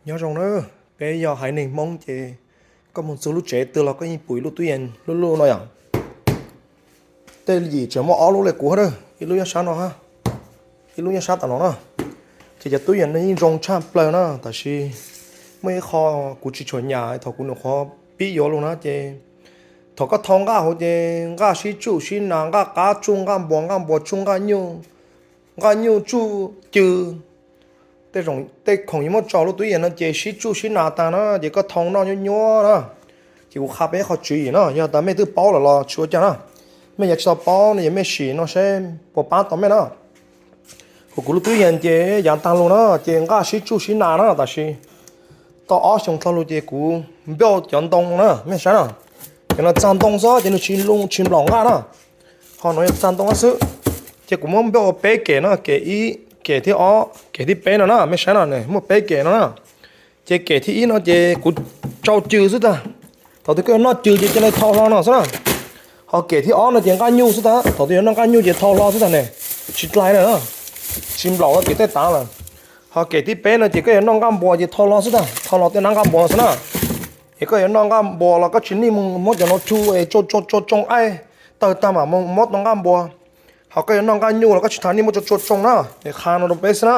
nhớ rằng nữa bây giờ hãy nên mong chị có một số lúc trẻ từ là có những buổi lúc tuyển lúc lúc nói à tên gì chỉ mà ó lúc này của đó cái lúc như sao nó ha cái lúc như sao tao nó chỉ giờ tuyển nó những rong chạm plei nó tại vì mấy kho của chị chuẩn nhà thầu cũng nó kho bí yếu luôn á chị thầu có thông ga hồ chị ga sĩ chủ sĩ nàng ga cá chung ga bò chung ga nhiều chu trừแต่รองแต่ของยี่มอจอรู้ตัวเองนะเจชิจูชินาตานะเจก็ทองนอนยัวๆนะเจกูขับไปเขาจุยนะอย่าแต่ไม่ตื้อเป้าหรอชัวร์จ้ะนะไม่อยากจะเป้าเนี่ยยังไม่ฉีนะใช่ปอป้าต่อไม่นะกูรู้ตัวเองเจอย่างตาลูนะเจก็ชิจูชินานะแต่ชิต่ออ้อชงทะลุเจกูไม่เอาจันตรงนะไม่ใช่นะเจน่ะจันตรงซะเจน่ะชินลงชินหลงอ่ะนะเขาหน่อยจันตรงอ่ะซื้อเจกูไม่เอาเป๊ะเก๋นะเก๋อีเก๋ที่อ้อเก๋ที่เป็นนะไม่ใช่นะเนี่ยมันเป็นเก๋นะเจเก๋ที่อีนะเจกูเจ้าจืดสุดอ่ะตอนที่ก็น่าจืดเจเลยทอรอนะสุดอ่ะเขาเก๋ที่อ้อนะเจก็ยูสุดอ่ะตอนที่นั่งก็ยูเจทอรอสุดอ่ะเนี่ยชิดไหลเลยนะชิมหล่อแล้วเก๋ได้ตังค์เลยเขาเก๋ที่เป็นนะเจก็นั่งก็บัวเจทอรอสุดอ่ะทอรอแต่นั่งก็บัวสุดอ่ะเจก็นั่งก็บัวแล้วก็ชิ้นนี้มึงมดจะนอชูไอ้จงไอ้เติร์ตามอ่ะมึงมดนั่งก็บัวเขาก็ยังนอนกันอยู่แล้วก็ชิดทางนี้มันจะจดจงนะไอ้คานเราต้องไปซะนะ